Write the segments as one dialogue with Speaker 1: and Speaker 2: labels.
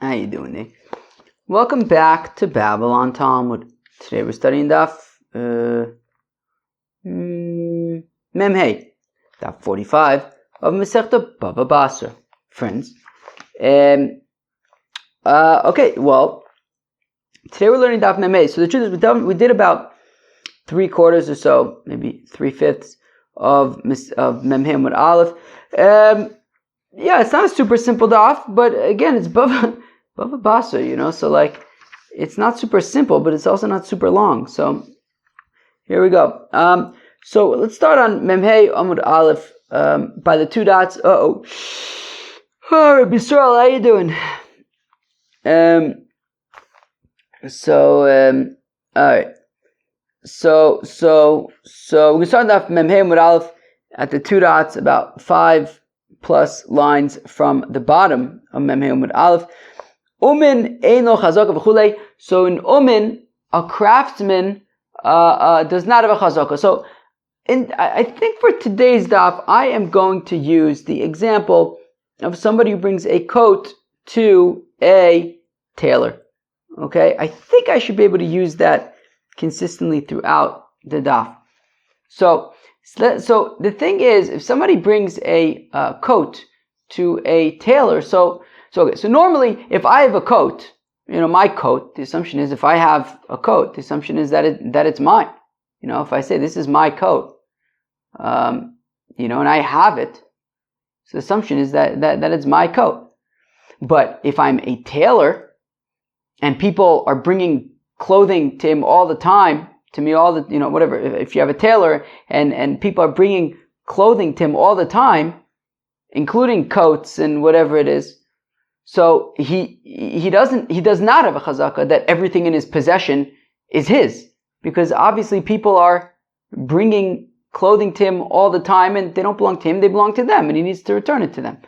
Speaker 1: How you doing, Nick? Welcome back to Babylon Talmud. Today we're studying Daf Memhei, Daf 45 of Masechta BavaBasra. Friends, okay. Well, today we're learning Daf Memhei. So the truth is, we did about 3/4 or so, maybe 3/5 of Memhei with Aleph. Yeah, it's not a super simple daf, but again, it's BavaBasra, so like, it's not super simple, but it's also not super long. So, here we go. So let's start on Memhei Amud Aleph, by the two dots. Oh, Rabbi Yisrael, how you doing? Alright. So we start off Memhei Amud Aleph at the two dots, about 5+ lines from the bottom of Memhei Amud Aleph. Umin eino chazaka v'chulei. So in Umin, a craftsman does not have a chazaka. So I think for today's daf, I am going to use the example of somebody who brings a coat to a tailor. Okay, I think I should be able to use that consistently throughout the daf. So the thing is, if somebody brings a coat to a tailor, so normally if I have a coat, my coat, the assumption is if I have a coat, the assumption is that it's mine. If I say this is my coat, and I have it, so the assumption is that it's my coat. But if I'm a tailor and people are bringing clothing to him all the time, to me all the, whatever, if you have a tailor and people are bringing clothing to him all the time, including coats and whatever it is, so he does not have a chazaka that everything in his possession is his, because obviously people are bringing clothing to him all the time and they don't belong to him, they belong to them, and he needs to return it to them.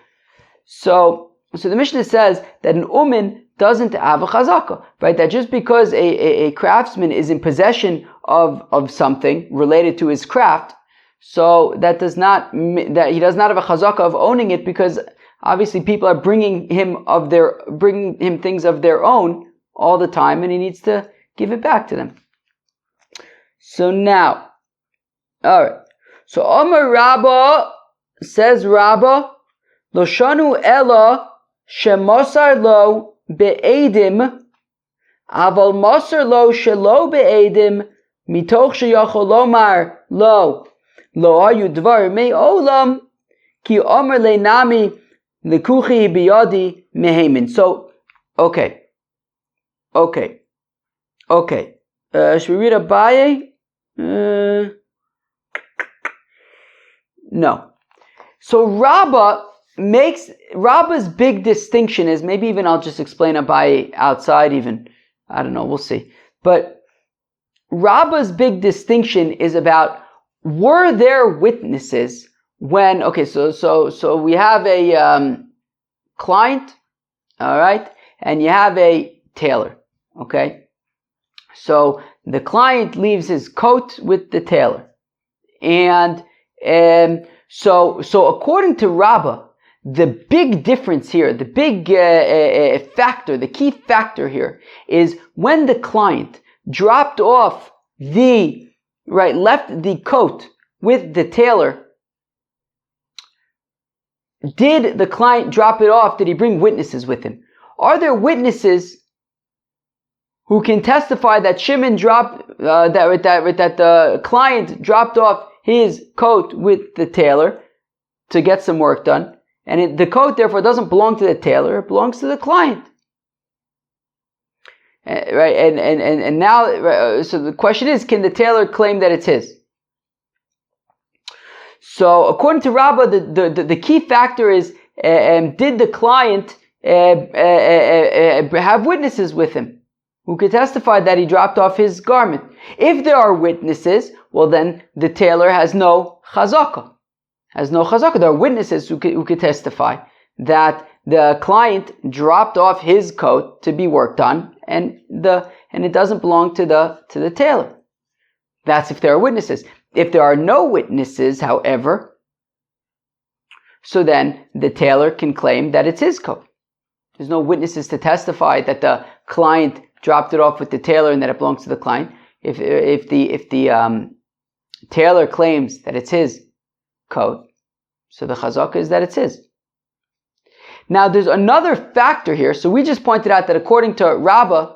Speaker 1: So the Mishnah says that an umin doesn't have a chazaka, right? That just because a craftsman is in possession of something related to his craft, so that he does not have a chazaka of owning it, because obviously people are bringing him things of their own all the time, and he needs to give it back to them. So now, all right. So Amar Rabba, says Rabba, Lo shanu ella shemosar lo be'edim, aval mosar lo shelo be'edim, mitoch sheyachol lomar lo hayu dvar me'olam, ki omer le'nami lekuchi biyadi meheimin. So, okay. Should we read Abaye? No. So Rabba's big distinction is, maybe even I'll just explain Abaye outside even. I don't know, we'll see. But Rabba's big distinction is about, were there witnesses when, so we have a client, all right, and you have a tailor, okay? So the client leaves his coat with the tailor. And so according to Rabbah, the big difference here, the big factor, the key factor here is when the client left the coat with the tailor, did the client drop it off? Did he bring witnesses with him? Are there witnesses who can testify that Shimon dropped that the client dropped off his coat with the tailor to get some work done, and the coat therefore doesn't belong to the tailor; it belongs to the client, right? And now, so the question is, can the tailor claim that it's his? So according to Rabbah, the key factor is, did the client have witnesses with him who could testify that he dropped off his garment? If there are witnesses, well then the tailor has no chazaka. There are witnesses who could testify that the client dropped off his coat to be worked on, and it doesn't belong to the tailor. That's if there are witnesses. If there are no witnesses, however, so then the tailor can claim that it's his coat. There's no witnesses to testify that the client dropped it off with the tailor and that it belongs to the client. If the tailor claims that it's his coat, so the chazaka is that it's his. Now there's another factor here. So we just pointed out that according to Rabbah,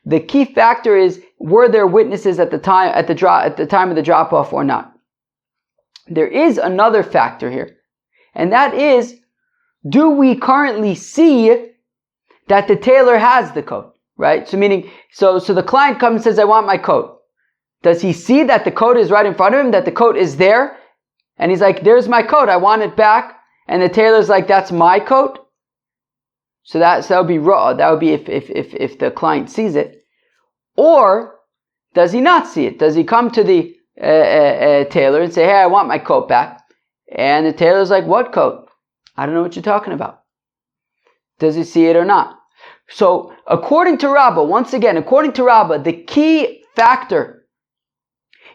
Speaker 1: the key factor is, were there witnesses at the time of the drop off or not? There is another factor here, and that is, do we currently see that the tailor has the coat, right? So meaning, so the client comes and says, I want my coat. Does he see that the coat is right in front of him, that the coat is there? And he's like, there's my coat, I want it back. And the tailor's like, that's my coat? So that would be raw. That would be if the client sees it. Or does he not see it? Does he come to the tailor and say, hey, I want my coat back? And the tailor's like, what coat? I don't know what you're talking about. Does he see it or not? So according to Rabbah, once again, according to Rabbah, the key factor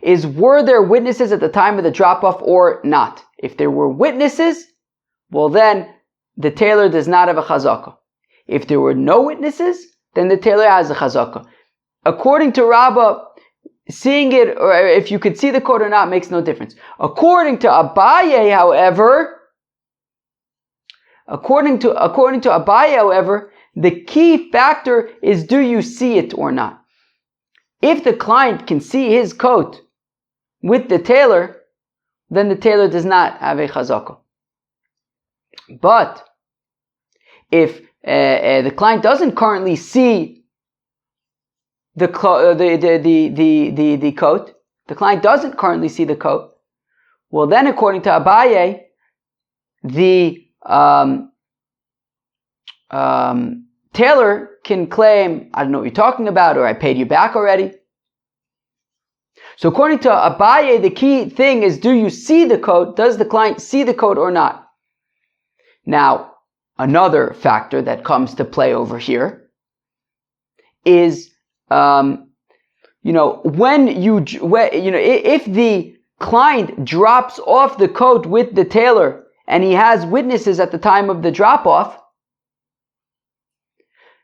Speaker 1: is, were there witnesses at the time of the drop-off or not? If there were witnesses, well then the tailor does not have a chazakah. If there were no witnesses, then the tailor has a chazakah. According to Rabbah, seeing it, or if you could see the coat or not, makes no difference. According to Abaye, however, the key factor is, do you see it or not? If the client can see his coat with the tailor, then the tailor does not have a chazakah. But if the client doesn't currently see the coat, the client doesn't currently see the coat, well then according to Abaye, the tailor can claim, I don't know what you're talking about, or I paid you back already. So according to Abaye, the key thing is, do you see the coat? Does the client see the coat or not? Now, another factor that comes to play over here is, if the client drops off the coat with the tailor and he has witnesses at the time of the drop-off,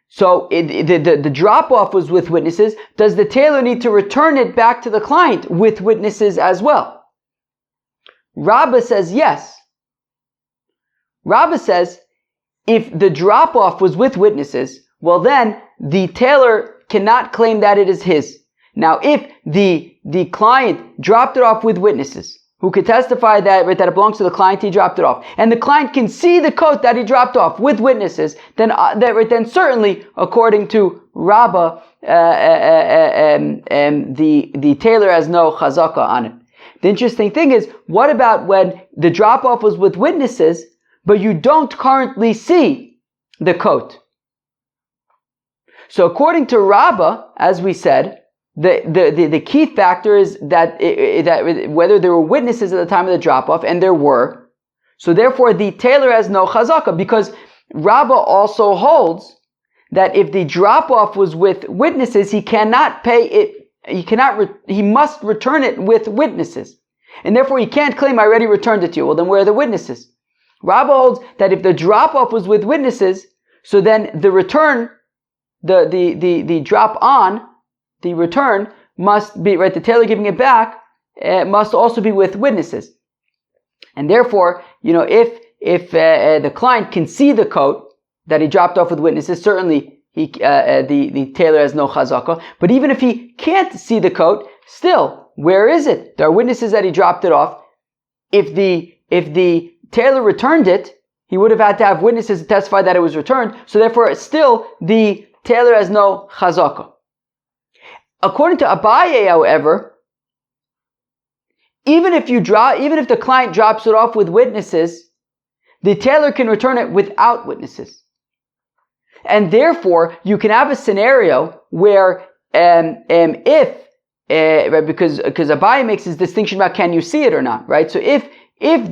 Speaker 1: so the drop-off was with witnesses, does the tailor need to return it back to the client with witnesses as well? Rabbah says yes. Rabbah says, if the drop-off was with witnesses, well then, the tailor cannot claim that it is his. Now, if the client dropped it off with witnesses, who could testify that it belongs to the client, he dropped it off, and the client can see the coat that he dropped off with witnesses, then certainly, according to Rabbah, the tailor has no chazakah on it. The interesting thing is, what about when the drop-off was with witnesses, but you don't currently see the coat? So according to Rabbah, as we said, the key factor is that whether there were witnesses at the time of the drop-off, and there were, so therefore the tailor has no chazakah, because Rabbah also holds that if the drop-off was with witnesses, he cannot pay it, he must return it with witnesses. And therefore he can't claim, I already returned it to you. Well, then where are the witnesses? Rabbah holds that if the drop-off was with witnesses, so then the return, the drop on, the return must be, right, the tailor giving it back, must also be with witnesses. And therefore, if the client can see the coat that he dropped off with witnesses, certainly the tailor has no chazakah. But even if he can't see the coat, still, where is it? There are witnesses that he dropped it off. If the tailor returned it, he would have had to have witnesses to testify that it was returned. So therefore, still, the tailor has no chazakah. According to Abaye, however, even if the client drops it off with witnesses, the tailor can return it without witnesses. And therefore, you can have a scenario where, because Abaye makes his distinction about can you see it or not, right? So if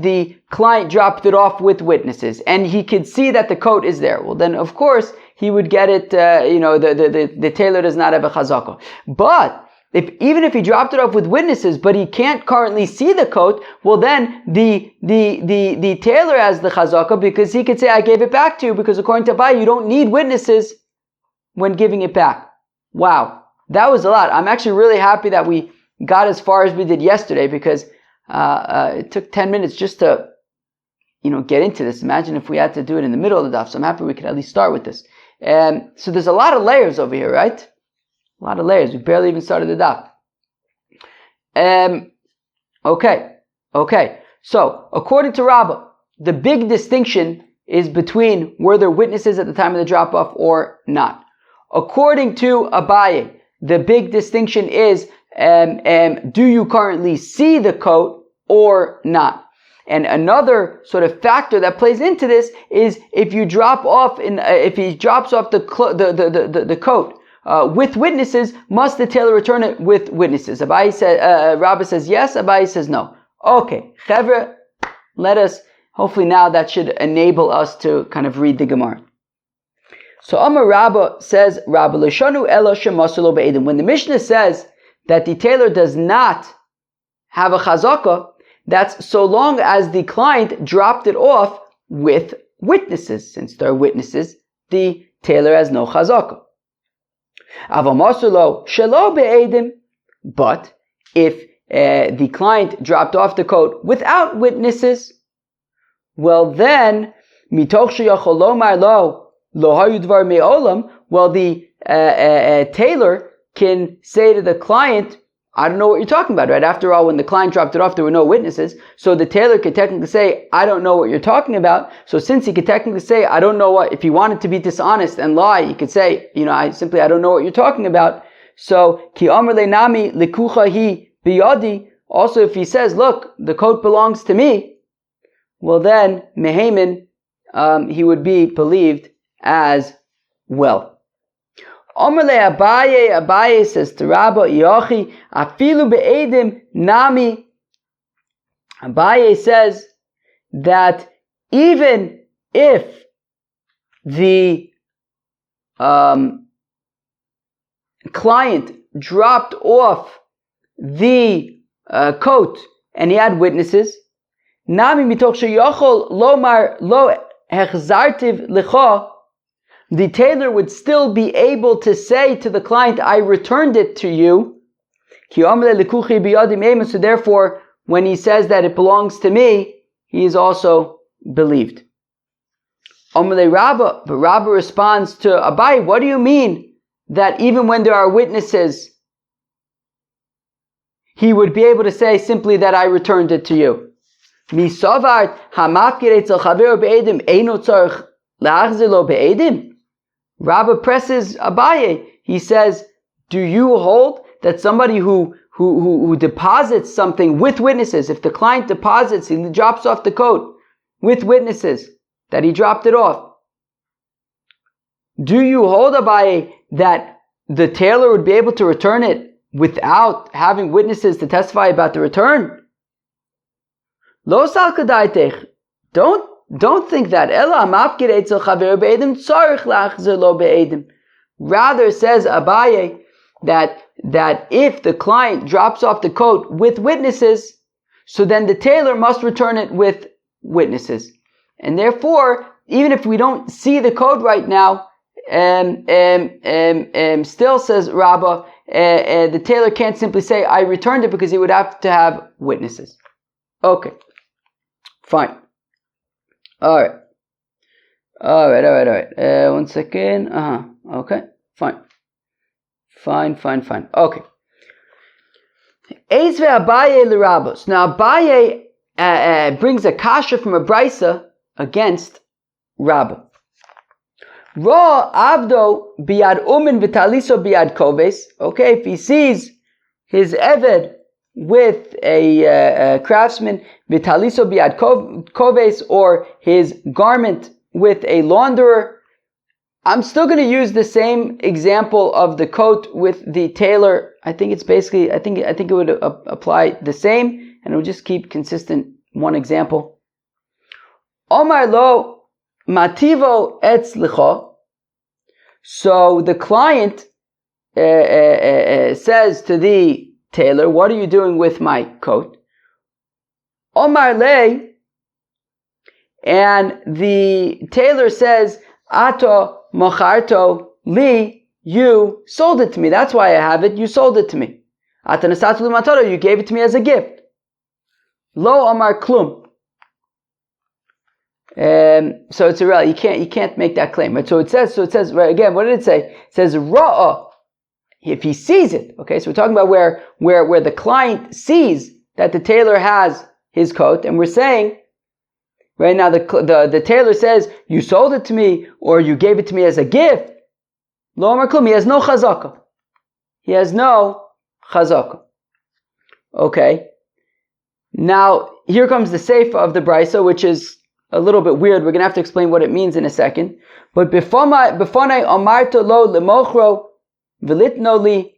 Speaker 1: the client dropped it off with witnesses and he could see that the coat is there, well then of course he would get it, the tailor does not have a chazakah. But even if he dropped it off with witnesses, but he can't currently see the coat, well then the tailor has the chazaka, because he could say, I gave it back to you, because according to Abaye, you don't need witnesses when giving it back. Wow, that was a lot. I'm actually really happy that we got as far as we did yesterday, because it took 10 minutes just to get into this. Imagine if we had to do it in the middle of the daf. So I'm happy we could at least start with this. So there's a lot of layers over here, right? A lot of layers. We barely even started the daf. Okay. So according to Rabbah, the big distinction is between were there witnesses at the time of the drop-off or not. According to Abaye, the big distinction is do you currently see the coat or not? And another sort of factor that plays into this is if he drops off the coat with witnesses, must the tailor return it with witnesses? Abaye says, Rabbah says yes. Abaye says no. Okay, Chevra, hopefully now that should enable us to kind of read the Gemara. So Amar Rabbah says, Rabbah Lashanu Ela Shemasulo Be'edim. When the Mishnah says that the tailor does not have a chazaka, that's so long as the client dropped it off with witnesses. Since there are witnesses, the tailor has no chazaka. Avamasulo Shelo Be'edim. But if the client dropped off the coat without witnesses, well then, mitoch sheyachol lomar lo hayu dvar me'olam, well the tailor can say to the client, I don't know what you're talking about, right? After all, when the client dropped it off, there were no witnesses. So the tailor could technically say, I don't know what you're talking about. So since he could technically say, I don't know what, if he wanted to be dishonest and lie, he could say, I don't know what you're talking about. So, ki amr le'nami likucha hi biyadi. Also, if he says, look, the coat belongs to me, well then, mehemin, he would be believed as well. Omerle Abaye says to Rabbah, Yochi, afilu be'edim nami. Abaye says that even if the client dropped off the coat and he had witnesses, nami mitoch sheyochol lomar lo hechzartiv lecha, the tailor would still be able to say to the client, I returned it to you. So therefore, when he says that it belongs to me, he is also believed. But Rabbah responds to Abaye, what do you mean that even when there are witnesses, he would be able to say simply that I returned it to you? Rabbah presses Abaye. He says, do you hold that somebody who deposits something with witnesses, if the client deposits, he drops off the coat with witnesses, that he dropped it off, do you hold, Abaye, that the tailor would be able to return it without having witnesses to testify about the return? Lo sal kadaitech. Don't think that. Rather, says Abaye, that if the client drops off the coat with witnesses, so then the tailor must return it with witnesses. And therefore, even if we don't see the coat right now, still, says Rabbah, the tailor can't simply say, I returned it, because he would have to have witnesses. Okay. Fine. Alright. 1 second. Okay. Fine. Okay. Ezve Abaye l'Rabbos. Now Abaye brings a kasha from a brisa against Rabbah. Ra avdo biad umin vitaliso biad koves. Okay, if he sees his eved with a craftsman, vitaliso biad koves, or his garment with a launderer, I'm still going to use the same example of the coat with the tailor. I think it's basically, I think it would apply the same, and it would just keep consistent one example. Omar lo mativo etz licha. So the client says to the tailor, what are you doing with my coat? Omar le, and the tailor says, Ato mocharto li, you sold it to me. That's why I have it. You sold it to me. Ata nasatu li matoro, you gave it to me as a gift. Lo Omar klum. So it's irrelevant. You can't make that claim, right? So it says right again. What did it say? It says ra'a, if he sees it. Okay, so we're talking about where the client sees that the tailor has his coat, and we're saying right now the tailor says you sold it to me or you gave it to me as a gift. Lo Amar Klum. He has no chazaka. He has no chazaka. Okay. Now here comes the seifa of the brisa, which is a little bit weird. We're going to have to explain what it means in a second. But befonai amarto lo lemochro velitno li,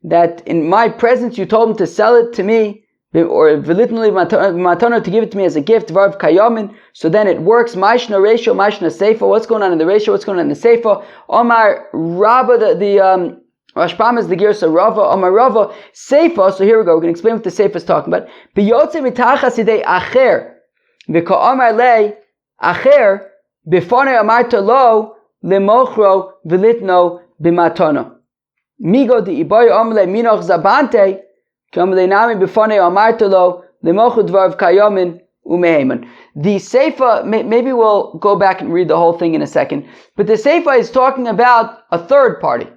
Speaker 1: that in my presence you told him to sell it to me, or velitno li matono, to give it to me as a gift. Varv kayamin. So then it works. Mashna ratio, mashna seifa. What's going on in the ratio? What's going on in the seifa? Omar Rabba, the Rashbam is the Girsa Rava, Omar Rava seifa. So here we go. We're going to explain what the seifa is talking about. Biyotze mitachas idei acher. V'ka Omar le acher b'fonei amarta lo lemochro v'litno b'matono. Migo di iboy omle minoch zabante k'omle nami b'fonei amarta lo lemochro dvarv kayomin umeheman. The seifa, maybe we'll go back and read the whole thing in a second, but the seifa is talking about a third party.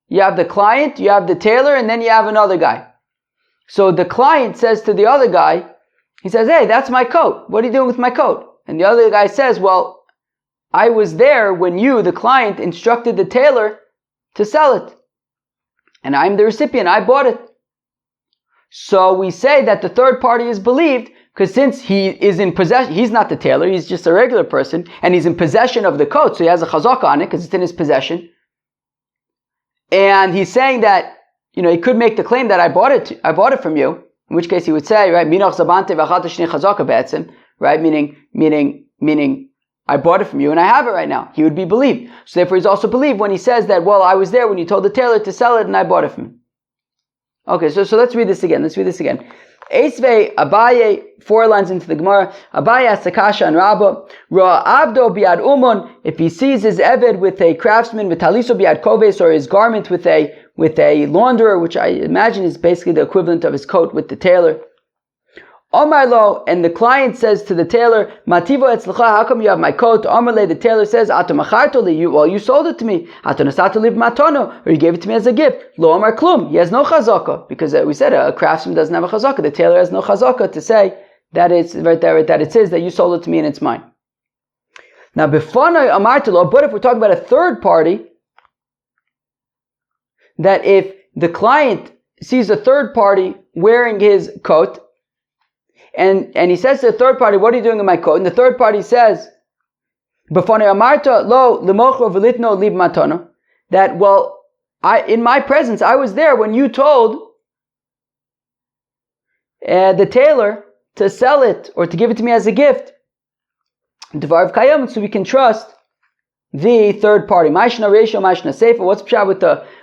Speaker 1: You have the client, you have the tailor, and then you have another guy. So the client says to the other guy, he says, hey, that's my coat. What are you doing with my coat? And the other guy says, well, I was there when you, the client, instructed the tailor to sell it. And I'm the recipient. I bought it. So we say that the third party is believed because since he is in possession, he's not the tailor, he's just a regular person, and he's in possession of the coat, so he has a chazaka on it because it's in his possession. And he's saying that, he could make the claim that I bought it from you. In which case he would say, right, minoch zabante v'achata shni chazaka be'etzim, right, meaning I bought it from you and I have it right now. He would be believed. So therefore he's also believed when he says that, well, I was there when you told the tailor to sell it and I bought it from him. Okay, so let's read this again. Eisvei Abaye, 4 lines into the Gemara. Abaye asks Akasha and Rabba, Ra Abdo biad umun, if he sees his eved with a craftsman, v'taliso biad koves, or his garment with a launderer, which I imagine is basically the equivalent of his coat with the tailor. Omar lo, and the client says to the tailor, Mativo etzlecha, how come you have my coat? Omar le, the tailor says, Ato macharto li, you sold it to me. Ato nasato li b'matono, or you gave it to me as a gift. Lo Omar klum, he has no chazaka, because we said a craftsman doesn't have a chazaka. The tailor has no chazaka to say that it's right there, that it says that you sold it to me and it's mine. Now, b'fonai amarto lo, but if we're talking about a third party, that if the client sees a third party wearing his coat, and he says to the third party, what are you doing in my coat? And the third party says, that, well, in my presence, I was there when you told the tailor to sell it or to give it to me as a gift. So we can trust the third party. Mashna ratio, mashna seifa. What's pshat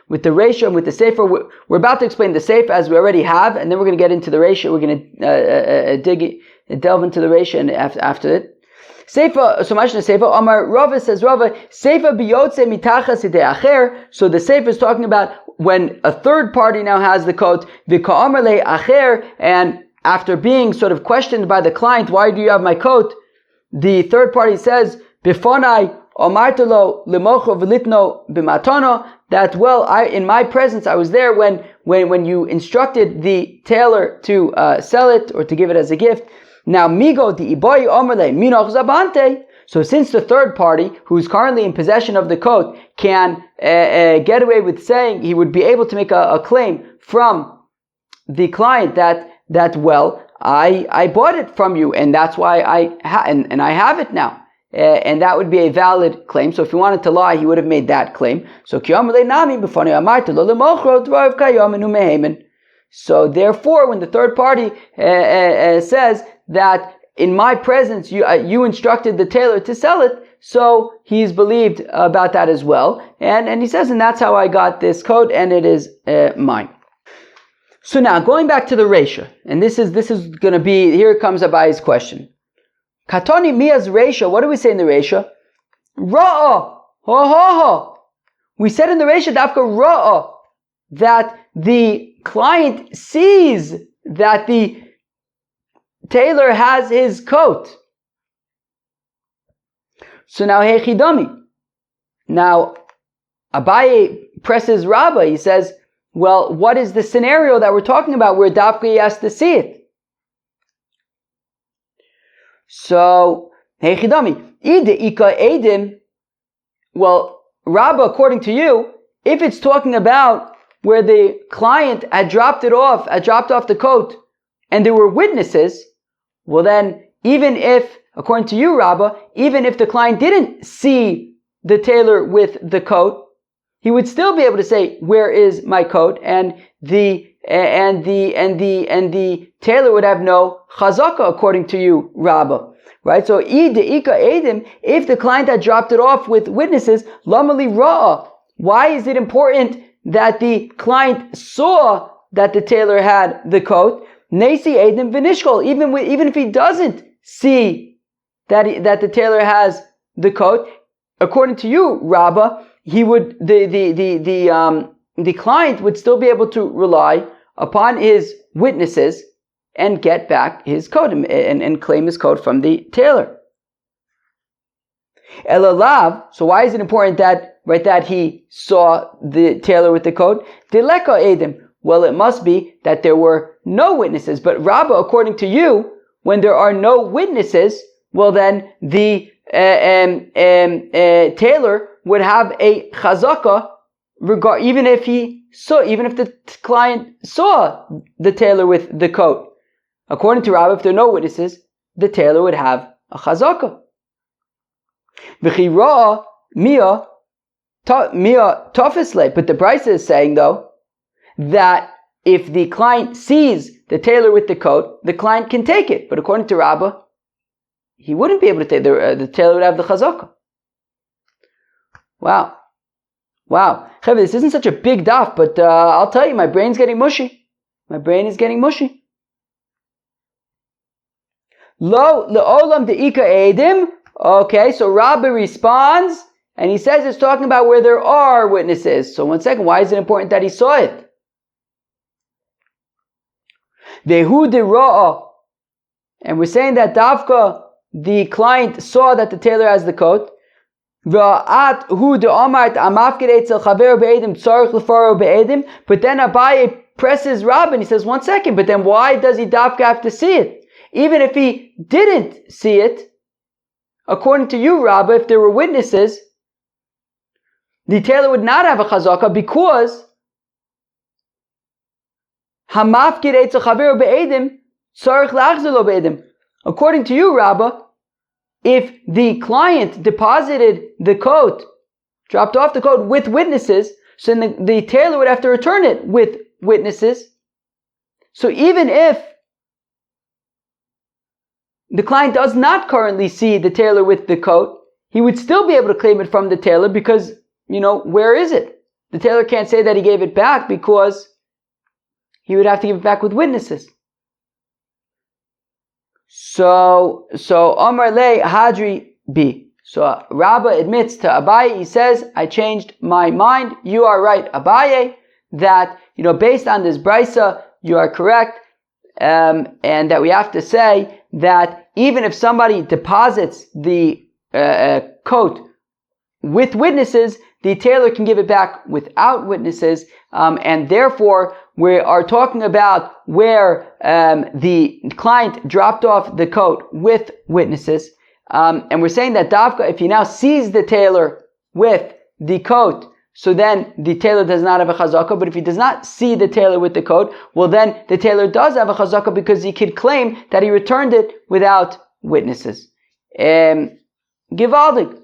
Speaker 1: with the ratio and with the seifa? We're about to explain the seifa as we already have, and then we're going to get into the ratio. We're going to delve into the ratio and after it. Seifa, so mashna seifa. Amar Rava says, Rava seifa biyotze mitachas idei acher. So the seifa is talking about when a third party now has the coat. V'ka amar le acher, and after being sort of questioned by the client, why do you have my coat? The third party says, Bifonai Omartolo Limocho Velitno Bimatono, that, well, in my presence, I was there when you instructed the tailor to sell it or to give it as a gift. Now, Migo di Iboy Omerle Minoch Zabante. So since the third party, who's currently in possession of the coat, can get away with saying, he would be able to make a claim from the client that well, I bought it from you, and that's why I have it now. And that would be a valid claim. So if he wanted to lie, he would have made that claim. So so therefore, when the third party says that in my presence, you instructed the tailor to sell it, so he's believed about that as well. And he says, and that's how I got this coat, and it is mine. So now, going back to the Reisha, and this is going to be, here comes Abayi's question. Katoni miya's Reisha, what do we say in the Reisha? Ra'ah, ho. We said in the Reisha, dafka ra'ah, that the client sees that the tailor has his coat. So now, hechidami. Now, Abaye presses Rabbah. He says, well, what is the scenario that we're talking about where dafka he has to see it? So, hechidami. Ide ika edim. Well, Rabbah, according to you, if it's talking about where the client had dropped off the coat, and there were witnesses, well then, even if, according to you, Rabbah, even if the client didn't see the tailor with the coat, he would still be able to say, "Where is my coat?" And the tailor would have no chazaka, according to you, Rabbah. Right? So, if the client had dropped it off with witnesses, lamali ra'ah. Why is it important that the client saw that the tailor had the coat? Nasi edim v'nishkol. Even if he doesn't see that the tailor has the coat, according to you, Rabbah, he would the client would still be able to rely upon his witnesses and get back his coat and claim his coat from the tailor. Elalav. So why is it important that he saw the tailor with the coat? Dileka edim. Well, it must be that there were no witnesses. But Rabbah, according to you, when there are no witnesses, well then the tailor would have a chazaka, even if the client saw the tailor with the coat. According to Rabbah, if there are no witnesses, the tailor would have a chazaka. V'chira mia tofisle. But the Brisa is saying though that if the client sees the tailor with the coat, the client can take it. But according to Rabbah, he wouldn't be able to take the tailor would have the chazaka. Wow. Chavez, this isn't such a big daf, but I'll tell you, my brain's getting mushy. My brain is getting mushy. Lo le'olam de'ika edim. Okay, so Rabbah responds, and he says it's talking about where there are witnesses. So 1 second, why is it important that he saw it? Vehu dera'ah. And we're saying that Davka, the client, saw that the tailor has the coat. But then Abaye presses Rabbah and he says, 1 second, but then why does he Davka have to see it? Even if he didn't see it, according to you, Rabbah, if there were witnesses, the tailor would not have a chazaka because according to you, Rabbah, if the client deposited the coat, dropped off the coat with witnesses, so then the tailor would have to return it with witnesses. So even if the client does not currently see the tailor with the coat, he would still be able to claim it from the tailor because, where is it? The tailor can't say that he gave it back because he would have to give it back with witnesses. So Omar Le Hadri B. So Rabbah admits to Abaye, he says, I changed my mind. You are right, Abaye, that, based on this Brisa, you are correct, and that we have to say that even if somebody deposits the coat with witnesses, the tailor can give it back without witnesses, and therefore we are talking about where the client dropped off the coat with witnesses, and we're saying that Davka, if he now sees the tailor with the coat, so then the tailor does not have a chazaka. But if he does not see the tailor with the coat, well then the tailor does have a chazaka because he could claim that he returned it without witnesses. Givaldig.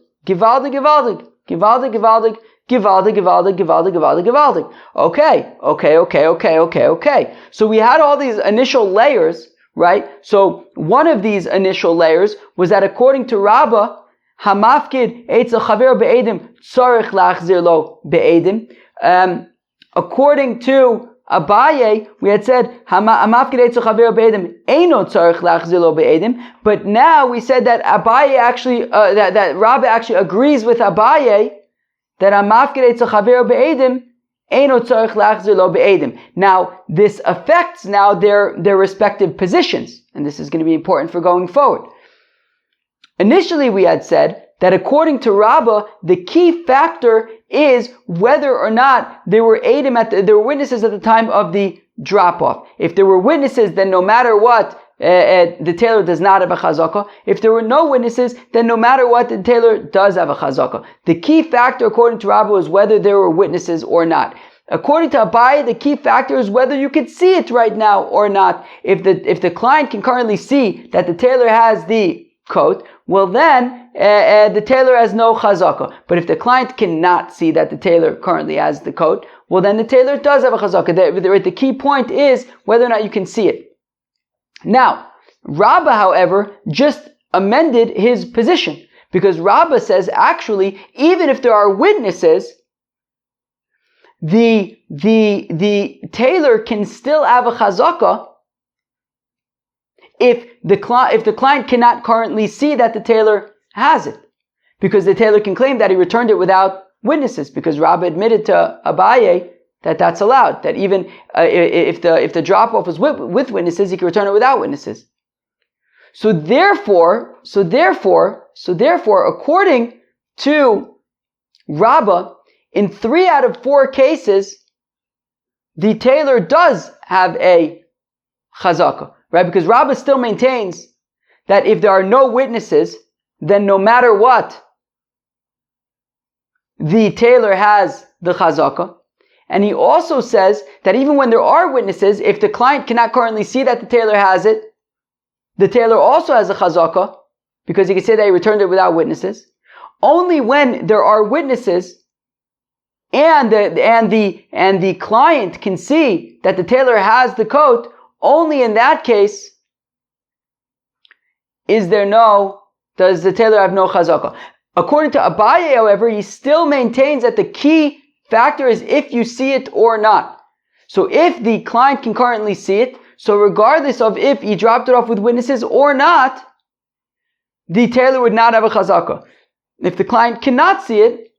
Speaker 1: Okay. So we had all these initial layers, right? So one of these initial layers was that according to Rabbah, Hamafkid Eitzel Chaver Be'edim Tzarich Lachzir Lo Be'edim. According to Abaye, we had said Hamafkid Eitzel Chaver Be'edim Eino Tzarich Lachzir Lo Be'edim. But now we said that Abaye actually, that Rabbah actually agrees with Abaye that Hamafkid Eitzel Chaver Be'edim Eino Tzarich Lachzir Lo Be'edim. Now this affects now their respective positions, and this is going to be important for going forward. Initially, we had said that according to Rabbah, the key factor is whether or not there were there were witnesses at the time of the drop-off. If there were witnesses, then no matter what, the tailor does not have a chazakah. If there were no witnesses, then no matter what, the tailor does have a chazakah. The key factor, according to Rabbah, is whether there were witnesses or not. According to Abaye, the key factor is whether you can see it right now or not. If the client can currently see that the tailor has the coat, well then the tailor has no chazakah. But if the client cannot see that the tailor currently has the coat, well then the tailor does have a chazakah. The key point is whether or not you can see it. Now, Rabbah, however, just amended his position, because Rabbah says actually, even if there are witnesses, the tailor can still have a chazakah if the client cannot currently see that the tailor has it, because the tailor can claim that he returned it without witnesses, because Rabbah admitted to Abaye that that's allowed, that even if the drop-off was with witnesses, he can return it without witnesses. So therefore, according to Rabbah, in 3 out of 4 cases, the tailor does have a chazakah. Right? Because Rabbah still maintains that if there are no witnesses, then no matter what, the tailor has the chazakah. And he also says that even when there are witnesses, if the client cannot currently see that the tailor has it, the tailor also has a chazakah, because he can say that he returned it without witnesses. Only when there are witnesses and the client can see that the tailor has the coat, only in that case does the tailor have no chazakah. According to Abaye, however, he still maintains that the key factor is if you see it or not. So if the client can currently see it, so regardless of if he dropped it off with witnesses or not, the tailor would not have a chazakah. If the client cannot see it,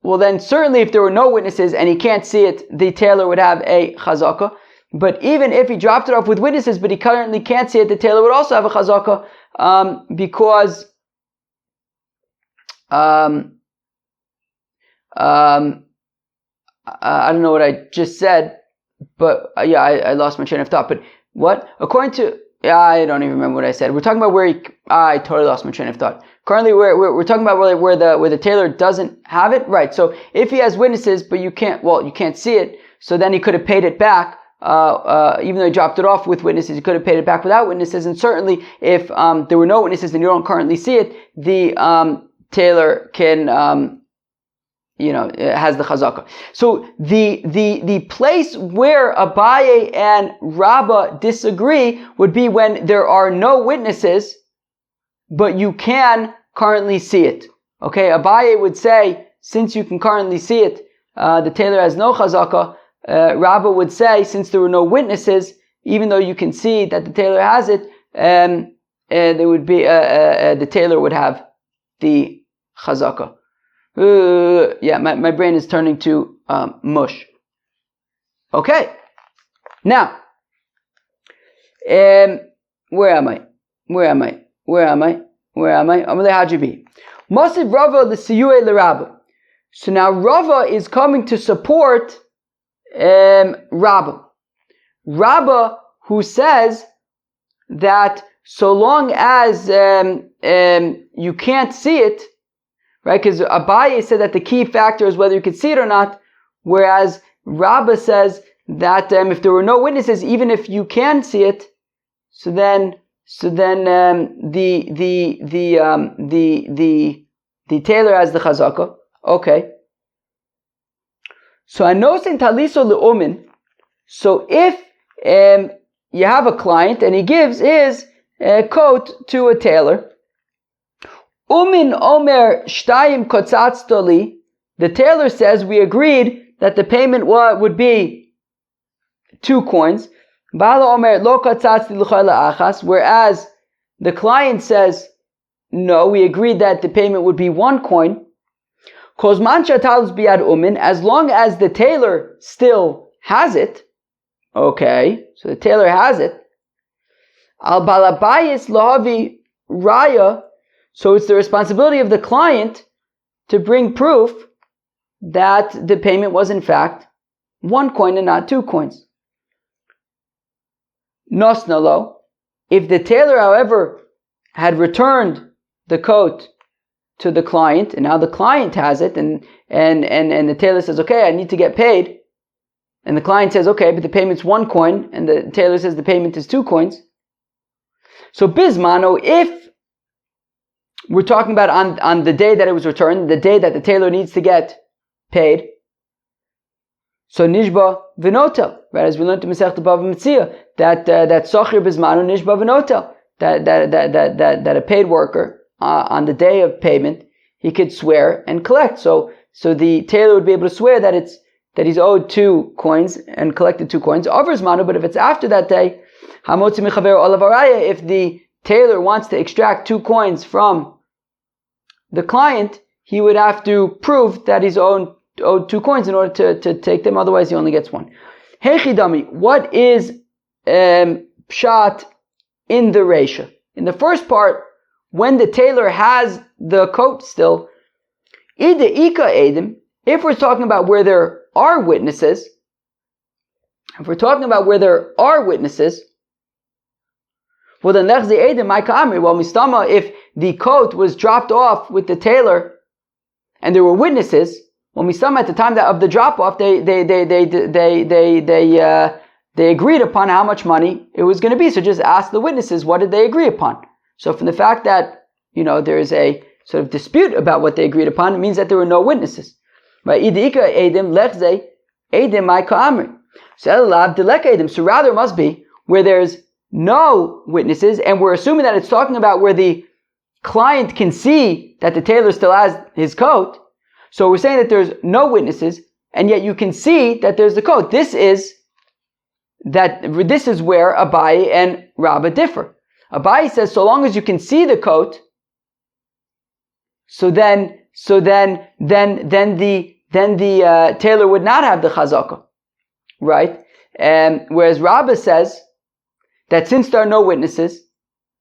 Speaker 1: well then certainly if there were no witnesses and he can't see it, the tailor would have a chazakah. But even if he dropped it off with witnesses, but he currently can't see it, the tailor would also have a chazakah, because I don't know what I just said, but I lost my train of thought. But what? According to, I don't even remember what I said. We're talking about I totally lost my train of thought. Currently, we're talking about where the tailor doesn't have it, right? So if he has witnesses, but you can't see it, so then he could have paid it back. Even though he dropped it off with witnesses, he could have paid it back without witnesses. And certainly, if there were no witnesses and you don't currently see it, the tailor can, has the chazakah. So the place where Abaye and Rabbah disagree would be when there are no witnesses, but you can currently see it. Okay, Abaye would say, since you can currently see it, the tailor has no chazakah. Rabbah would say, since there were no witnesses, even though you can see that the tailor has it, there would be the tailor would have the chazakah. My brain is turning to mush. Okay, now where am I? Amalei Hajibi. Masiv Rava l'siyuei l'Rabbah. So now Rava is coming to support Rabbah, who says that so long as you can't see it, right? Because Abaye said that the key factor is whether you can see it or not, whereas Rabbah says that if there were no witnesses, even if you can see it, so then the tailor has the chazakah. Okay. So anosin taliso le'omin. So if you have a client and he gives his coat to a tailor. Umin omer shtayim kotzatztoli. The tailor says, we agreed that the payment would be 2 coins. Bala omer lo kotzatzti l'chol achas. Whereas the client says, no, we agreed that the payment would be 1 coin. Kozman shatalus biad umin. As long as the tailor still has it. Okay, so the tailor has it. Al balabayis lahavi raya. So it's the responsibility of the client to bring proof that the payment was in fact 1 coin and not 2 coins. Nosnalo. If the tailor, however, had returned the coat to the client, and now the client has it, and the tailor says, okay, I need to get paid. And the client says, okay, but the payment's 1 coin, and the tailor says the payment is 2 coins. So bismano, if we're talking about on the day that it was returned, the day that the tailor needs to get paid, so nishba v'notel, right? As we learned in Masechet Bava Metzia, that sochir bismano nishba v'notel, that a paid worker on the day of payment he could swear and collect. So the tailor would be able to swear that he's owed 2 coins and collected 2 coins. Offers manu, but if it's after that day, hamotzi mechaver olav araya, if the tailor wants to extract 2 coins from the client, he would have to prove that he's owed 2 coins in order to take them, otherwise he only gets 1. Hechidami, what is pshat in the reisha? In the first part, when the tailor has the coat still, ida ika edim, if we're talking about where there are witnesses, well then lechzi edim maika amri. Well, mistama, if the coat was dropped off with the tailor and there were witnesses, well, mistama, at the time of the drop off, they agreed upon how much money it was going to be. So just ask the witnesses, what did they agree upon? So from the fact that there is a sort of dispute about what they agreed upon, it means that there were no witnesses. Right? So rather it must be where there's no witnesses, and we're assuming that it's talking about where the client can see that the tailor still has his coat. So we're saying that there's no witnesses, and yet you can see that there's the coat. This is where Abaye and Rabba differ. Abaye says, so long as you can see the coat, so then the tailor would not have the chazaka, right? Whereas Rabba says that since there are no witnesses,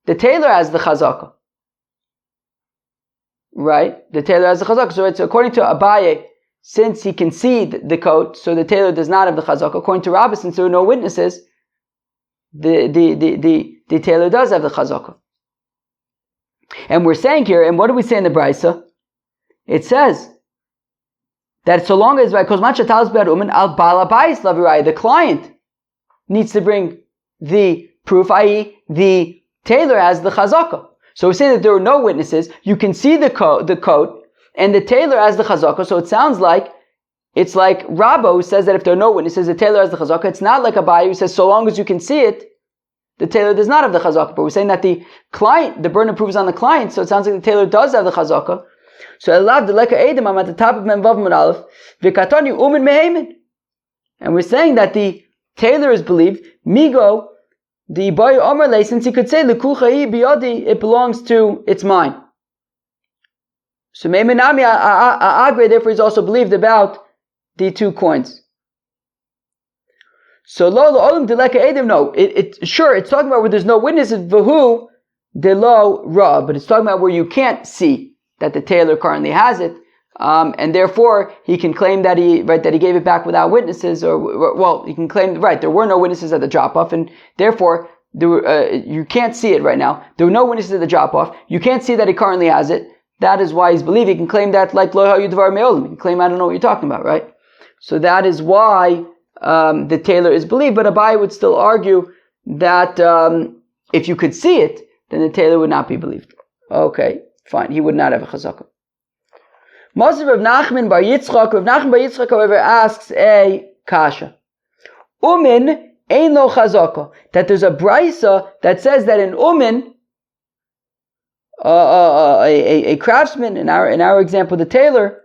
Speaker 1: the tailor has the chazaka, right? The tailor has the chazaka. So it's according to Abaye, since he can see the coat, so the tailor does not have the chazaka. According to Rabba, since there are no witnesses, the tailor does have the chazaka. And we're saying here, and what do we say in the Brisa? It says that so long as the client needs to bring the proof, i.e. the tailor has the chazaka. So we're saying that there are no witnesses, you can see the coat, and the tailor has the chazaka. So it sounds like it's like Rabba who says that if there are no witnesses, the tailor has the chazaka. It's not like Abaye who says so long as you can see it, the tailor does not have the chazaka. But we're saying that the burden of proof is on the client, so it sounds like the tailor does have the chazaka. So elav deleka edim, I'm at the top of Memvav Aleph, vikatoni umin meheimin. And we're saying that the tailor is believed, migo, the boy omerle, since he could say lekuchai biyodi, it belongs to, it's mine. So meiminami agre, therefore is also believed about the 2 coins. So lo olim deleka edim, no, it's talking about where there's no witnesses, v'hu delo ra, but it's talking about where you can't see that the tailor currently has it, and therefore he can claim that he gave it back without witnesses, he can claim there were no witnesses at the drop off, and therefore you can't see it right now. There were no witnesses at the drop off. You can't see that he currently has it. That is why he's believed. He can claim that like lo ha'yu me'olim. He can claim I don't know what you're talking about, right? So that is why the tailor is believed. But Abaye would still argue that if you could see it, then the tailor would not be believed. Okay. Fine, he would not have a chazaka. Maser Rav Nachman Bar Yitzchak, however, asks a kasha. Umin ein lo chazaka. That there's a brisa that says that an umin, a craftsman, in our example, the tailor,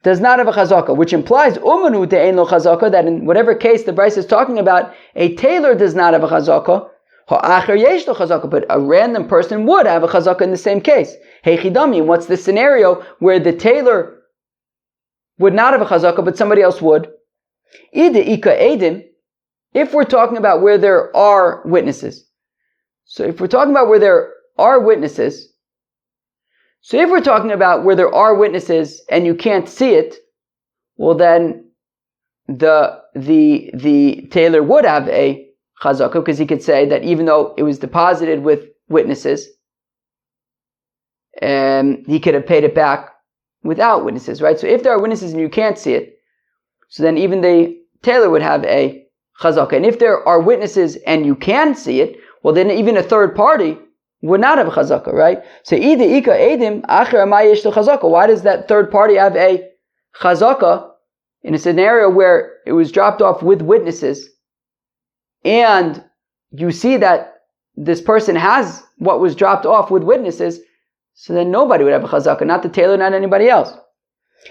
Speaker 1: does not have a chazaka, which implies umanu de ein lo chazaka, that in whatever case the brisa is talking about, a tailor does not have a chazaka. Ha'acher yesh lo chazaka, but a random person would have a chazaka in the same case. Hey chidami, what's the scenario where the tailor would not have a chazaka, but somebody else would? Ida ika edim, if we're talking about where there are witnesses. So if we're talking about where there are witnesses, and you can't see it, well then the tailor would have a chazaka, because he could say that even though it was deposited with witnesses, he could have paid it back without witnesses, right? So if there are witnesses and you can't see it, so then even the tailor would have a chazaka. And if there are witnesses and you can see it, well then even a third party would not have a chazaka, right? So ida ika edim acher amayesh chazaka. Why does that third party have a chazaka in a scenario where it was dropped off with witnesses, and you see that this person has what was dropped off with witnesses? So then nobody would have a chazaka, not the tailor, not anybody else.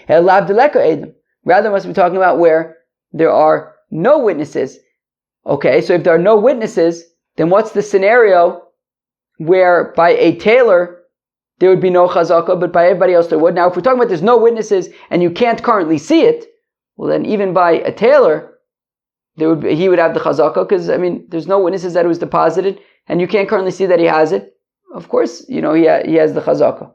Speaker 1: Rather, must be talking about where there are no witnesses. Okay, so if there are no witnesses, then what's the scenario where by a tailor there would be no chazaka, but by everybody else there would? Now, if we're talking about there's no witnesses and you can't currently see it, well then even by a tailor, he would have the chazaka, because there's no witnesses that it was deposited, and you can't currently see that he has it. Of course, he has the chazaka.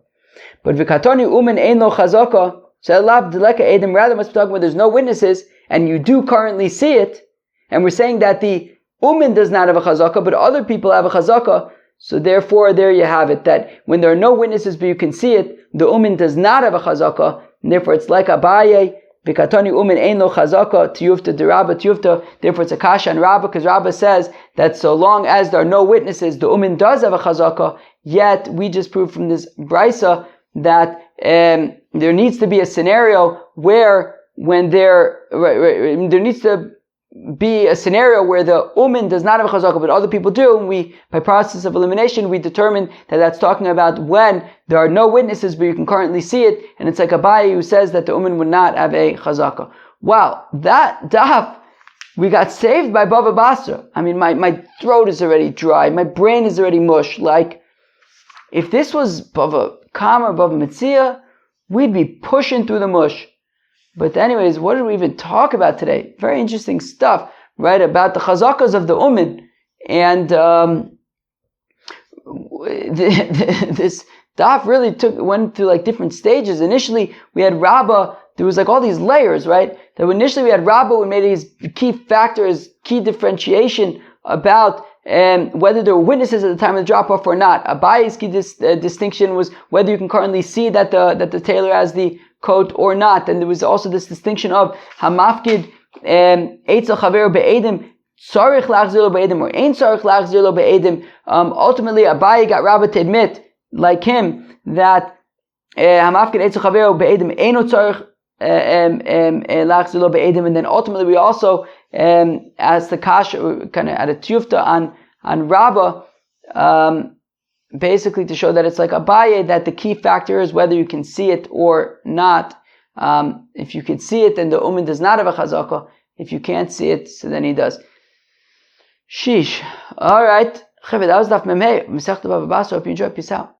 Speaker 1: But v'katoni umen ein lo chazaka, so rather must be talking about there's no witnesses and you do currently see it, and we're saying that the umen does not have a chazaka, but other people have a chazaka. So therefore, there you have it, that when there are no witnesses but you can see it, the umen does not have a chazaka, and therefore it's like Abaye, v'katoni umen ein lo chazaka, tiyufta de Rabba tiyufta. Therefore it's a kasha and Rabba, because Rabba says that so long as there are no witnesses, the umen does have a chazaka. Yet we just proved from this brisa that there needs to be a scenario where there needs to be a scenario where the umin does not have a chazaka, but other people do, and we, by process of elimination, we determine that that's talking about when there are no witnesses, but you can currently see it, and it's like Abaye who says that the umin would not have a chazaka. Wow, that daf, we got saved by BavaBasra. My throat is already dry, my brain is already mush. Like, if this was Bava Kama, Bava Metzia, we'd be pushing through the mush. But anyways, what did we even talk about today? Very interesting stuff, right? About the chazakas of the umin. And this daf really went through like different stages. Initially, we had Rabbah. There was like all these layers, right? That initially we had Rabbah, we made his key factor, his key differentiation about whether there were witnesses at the time of the drop-off or not. Abaye's key distinction was whether you can currently see that the tailor has the coat or not. And there was also this distinction of hamafkid eitzel chaver be'edim tzarich lachzir lo be'edim or ein tzarich lachzir lo be'edim. Ultimately, Abaye got Rabbah to admit, like him, that hamafkid eitzel chaver be'edim eino tzarich lachzir lo be'edim. And then ultimately we also as the kasha kind of at a tiyufta on Rabbah, basically to show that it's like Abaye, that the key factor is whether you can see it or not. If you can see it, then the umin does not have a chazaka. If you can't see it, so then he does. Sheesh. Alright. That was Daf Memhei. Masechta BavaBasra. Hope you enjoy. Peace out.